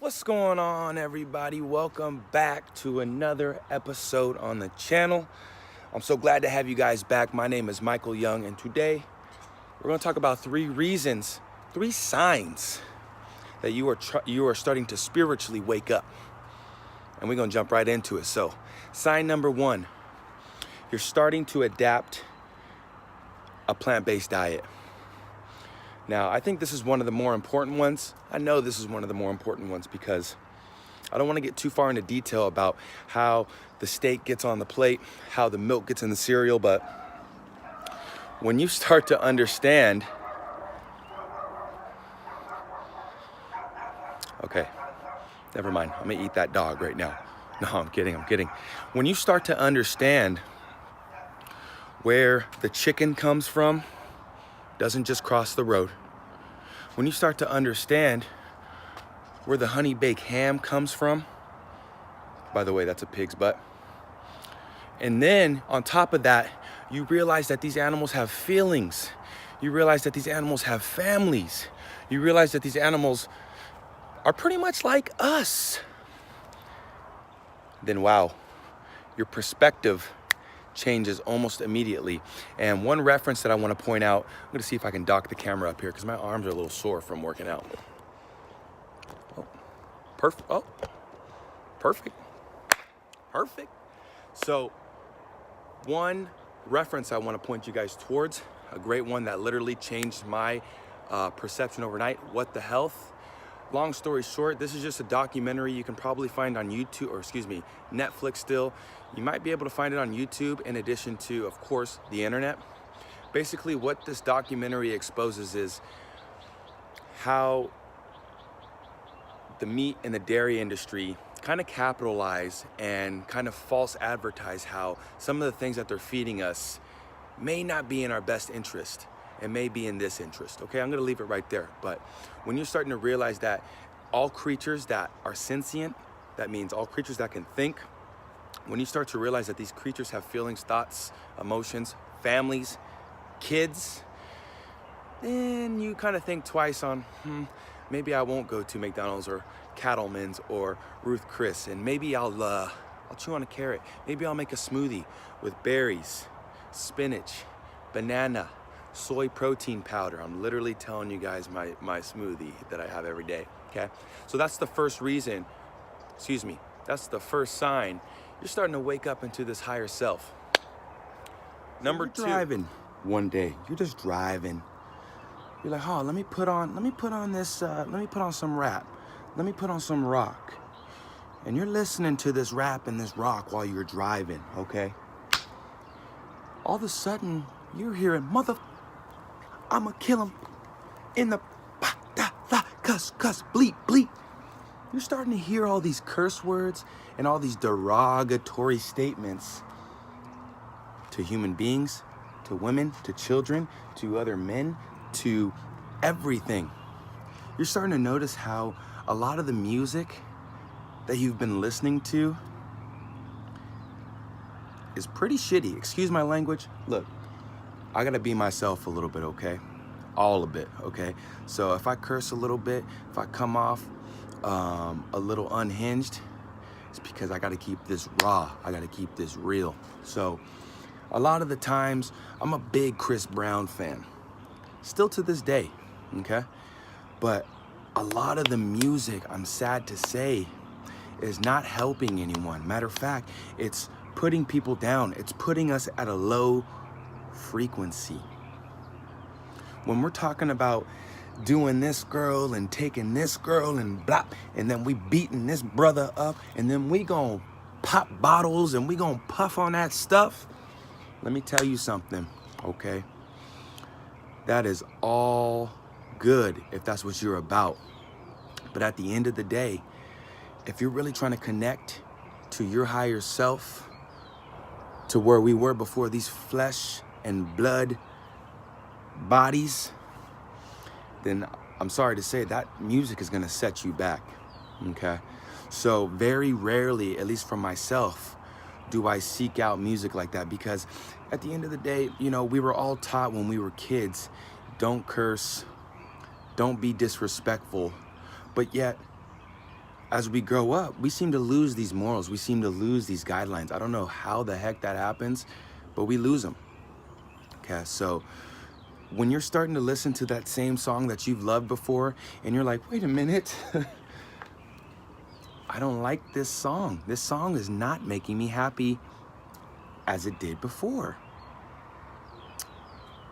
What's going on, everybody? Welcome back to another episode on the channel. I'm so glad to have you guys back. My name is Michael Young, and today we're going to talk about three signs that you are starting to spiritually wake up. And we're going to jump right into it. So, sign number one, you're starting to adapt a plant-based diet. Now, I think this is one of the more important ones. I know this is one of the more important ones because I don't want to get too far into detail about how the steak gets on the plate, how the milk gets in the cereal, but when you start to understand, okay, never mind, I'm gonna eat that dog right now. No, I'm kidding. When you start to understand where the chicken comes from, doesn't just cross the road. When you start to understand where the honey baked ham comes from, by the way, that's a pig's butt. And then on top of that, you realize that these animals have feelings. You realize that these animals have families. You realize that these animals are pretty much like us. Then wow, your perspective changes almost immediately. And one reference that I want to point out, I'm going to see if I can dock the camera up here because my arms are a little sore from working out. Oh, perfect. Oh, perfect. So one reference I want to point you guys towards, a great one that literally changed my perception overnight. What the Health. Long story short, this is just a documentary you can probably find on YouTube, or excuse me, Netflix still. You might be able to find it on YouTube in addition to, of course, the internet. Basically, what this documentary exposes is how the meat and the dairy industry kind of capitalize and kind of false advertise how some of the things that they're feeding us may not be in our best interest. It may be in this interest. Okay, I'm gonna leave it right there. But when you're starting to realize that all creatures that are sentient, that means all creatures that can think, when you start to realize that these creatures have feelings, thoughts, emotions, families, kids, then you kind of think twice on, maybe I won't go to McDonald's or Cattleman's or Ruth Chris, and maybe I'll chew on a carrot. Maybe I'll make a smoothie with berries, spinach, banana, soy protein powder. I'm literally telling you guys my smoothie that I have every day, okay? So that's the first reason, that's the first sign you're starting to wake up into this higher self. Number two. Driving one day, you're just driving. You're like, oh, let me put on some rap. Let me put on some rock. And you're listening to this rap and this rock while you're driving, okay? All of a sudden, you're hearing, I'ma kill him in the cuss, bleep, bleep. You're starting to hear all these curse words and all these derogatory statements to human beings, to women, to children, to other men, to everything. You're starting to notice how a lot of the music that you've been listening to is pretty shitty. Excuse my language. Look, I gotta be myself a little bit, okay? All of it, okay? So if I curse a little bit, if I come off a little unhinged, it's because I gotta keep this raw. I gotta keep this real. So a lot of the times, I'm a big Chris Brown fan. Still to this day, okay? But a lot of the music, I'm sad to say, is not helping anyone. Matter of fact, it's putting people down. It's putting us at a low frequency. When we're talking about doing this girl and taking this girl and blah, and then we beating this brother up, and then we gonna pop bottles and we gonna puff on that stuff, let me tell you something, okay? That is all good if that's what you're about. But at the end of the day, if you're really trying to connect to your higher self, to where we were before these flesh and blood bodies, then I'm sorry to say that music is gonna set you back, okay? So very rarely, at least for myself, do I seek out music like that, because at the end of the day, you know, we were all taught when we were kids, don't curse, don't be disrespectful, but yet as we grow up, we seem to lose these morals. We seem to lose these guidelines. I don't know how the heck that happens, but we lose them. Okay, so when you're starting to listen to that same song that you've loved before, and you're like, wait a minute, I don't like this song. This song is not making me happy as it did before.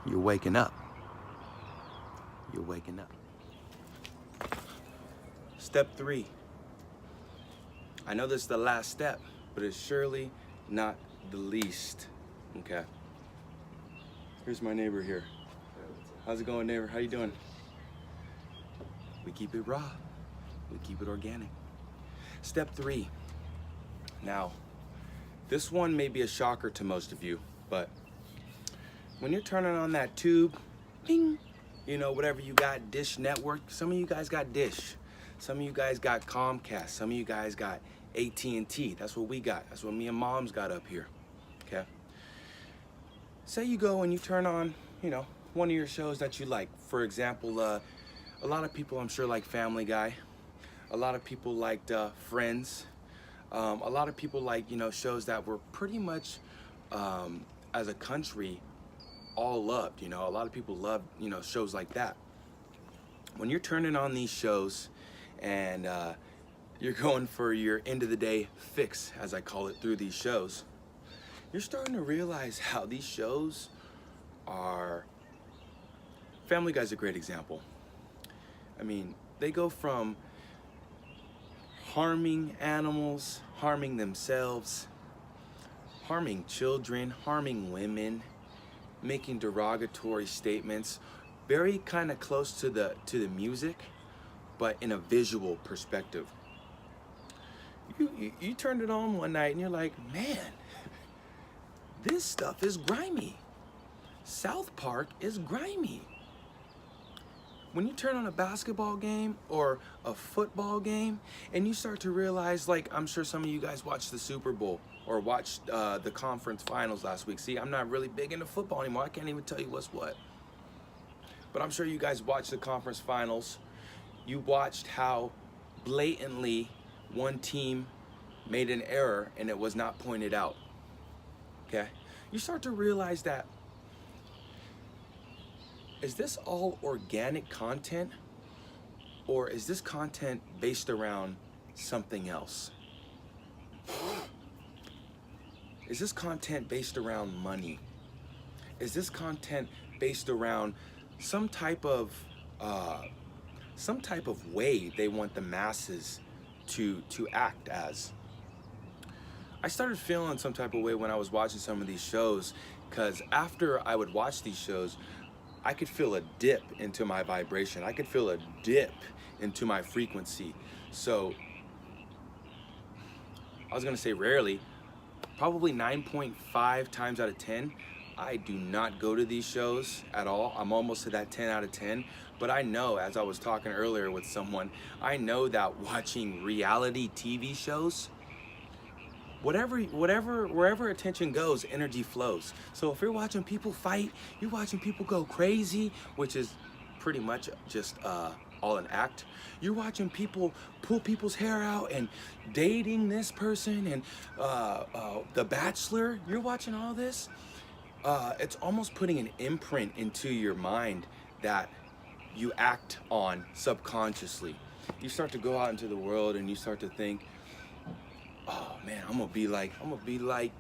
You're waking up. You're waking up. Step 3. I know this is the last step, but it's surely not the least. Okay. Here's my neighbor here. How's it going, neighbor? How you doing? We keep it raw. We keep it organic. Step 3. Now, this one may be a shocker to most of you, but when you're turning on that tube, bing, you know, whatever you got, Dish Network, some of you guys got Dish. Some of you guys got Comcast. Some of you guys got AT&T. That's what we got. That's what me and Mom's got up here, okay? Say you go and you turn on, you know, one of your shows that you like. For example, a lot of people I'm sure like Family Guy. A lot of people liked Friends. A lot of people like, you know, shows that were pretty much, as a country, all loved. You know, a lot of people love, you know, shows like that. When you're turning on these shows and you're going for your end of the day fix, as I call it, through these shows, you're starting to realize how these shows are... Family Guy's a great example. I mean, they go from harming animals, harming themselves, harming children, harming women, making derogatory statements, very kind of close to the music, but in a visual perspective. You turned it on one night and you're like, man, this stuff is grimy. South Park is grimy. When you turn on a basketball game or a football game and you start to realize, like, I'm sure some of you guys watched the Super Bowl or watched the conference finals last week. See, I'm not really big into football anymore. I can't even tell you what's what. But I'm sure you guys watched the conference finals. You watched how blatantly one team made an error and it was not pointed out. Okay? You start to realize that, is this all organic content, or is this content based around something else? Is this content based around money? Is this content based around some type of way they want the masses to act as? I started feeling some type of way when I was watching some of these shows, because after I would watch these shows, I could feel a dip into my vibration. I could feel a dip into my frequency. So I was gonna say rarely, probably 9.5 times out of 10, I do not go to these shows at all. I'm almost to that 10 out of 10. But I know, as I was talking earlier with someone, I know that watching reality TV shows, wherever attention goes, energy flows. So if you're watching people fight, you're watching people go crazy, which is pretty much just all an act. You're watching people pull people's hair out and dating this person and The Bachelor. You're watching all this. It's almost putting an imprint into your mind that you act on subconsciously. You start to go out into the world and you start to think, oh man, I'm gonna be like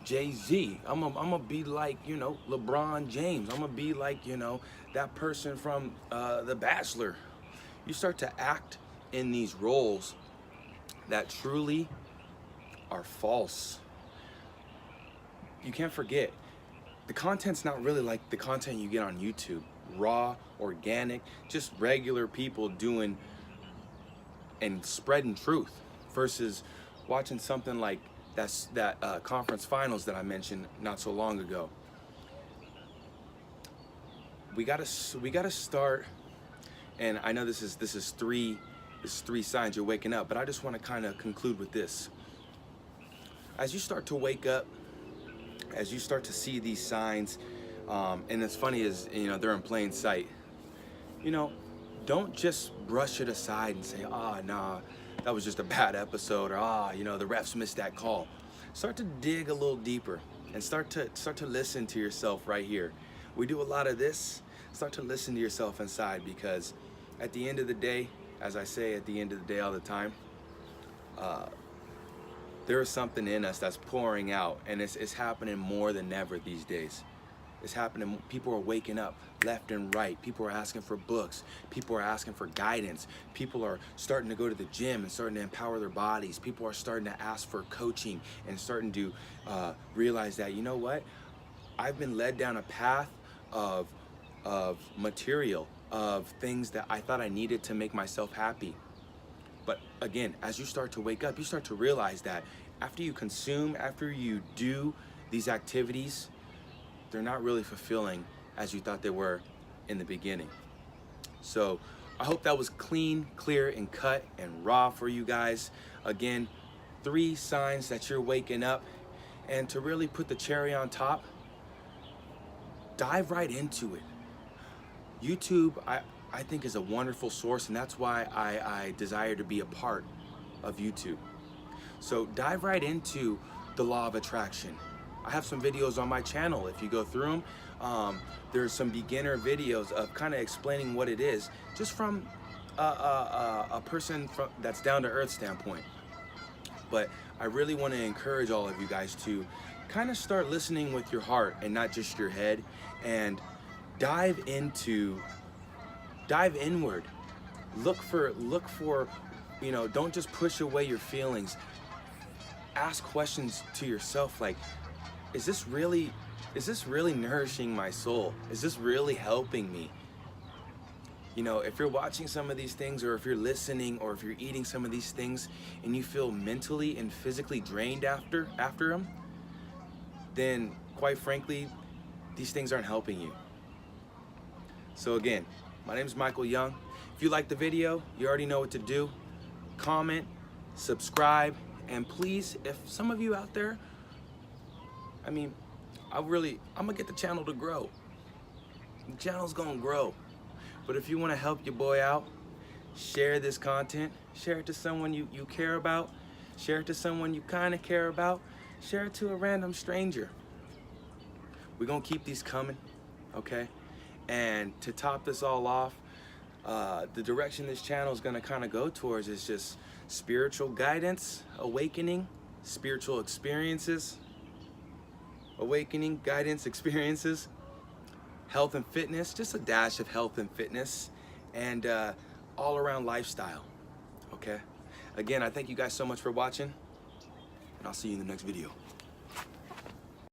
Jay-Z. I'm gonna be like, you know, LeBron James. I'm gonna be like, you know, that person from The Bachelor. You start to act in these roles that truly are false. You can't forget, the content's not really like the content you get on YouTube. Raw, organic, just regular people doing and spreading truth, versus watching something like that conference finals that I mentioned not so long ago. We gotta start, and I know this is three signs you're waking up, but I just want to kind of conclude with this. As you start to wake up, as you start to see these signs, and it's funny is, you know, they're in plain sight. You know, don't just brush it aside and say, nah, that was just a bad episode, or you know, the refs missed that call. Start to dig a little deeper and start to listen to yourself right here. We do a lot of this. Start to listen to yourself inside, because at the end of the day, as I say at the end of the day all the time, there is something in us that's pouring out, and it's happening more than ever these days. It's happening. People are waking up left and right. People are asking for books. People are asking for guidance. People are starting to go to the gym and starting to empower their bodies. People are starting to ask for coaching and starting to realize that, you know what? I've been led down a path of material, of things that I thought I needed to make myself happy. But again, as you start to wake up, you start to realize that after you consume, after you do these activities, they're not really fulfilling as you thought they were in the beginning. So I hope that was clean, clear, and cut and raw for you guys. Again, 3 signs that you're waking up. And to really put the cherry on top, dive right into it. YouTube, I think, is a wonderful source, and that's why I desire to be a part of YouTube. So dive right into the law of attraction. I have some videos on my channel. If you go through them, there's some beginner videos of kind of explaining what it is, just from a person that's down to earth standpoint. But I really want to encourage all of you guys to kind of start listening with your heart and not just your head, and dive inward. Look for, you know, don't just push away your feelings. Ask questions to yourself like, is this really nourishing my soul? Is this really helping me? You know, if you're watching some of these things, or if you're listening, or if you're eating some of these things and you feel mentally and physically drained after them, then quite frankly, these things aren't helping you. So again, my name is Michael Young. If you like the video, you already know what to do. Comment, subscribe, and please, if some of you out there, I mean, I'm gonna get the channel to grow. The channel's gonna grow. But if you wanna help your boy out, share this content, share it to someone you care about, share it to someone you kinda care about, share it to a random stranger. We're gonna keep these coming, okay? And to top this all off, the direction this channel is gonna kinda go towards is just spiritual guidance, awakening, spiritual experiences, awakening, guidance, experiences, health and fitness, just a dash of health and fitness, and all around lifestyle, okay? Again, I thank you guys so much for watching, and I'll see you in the next video.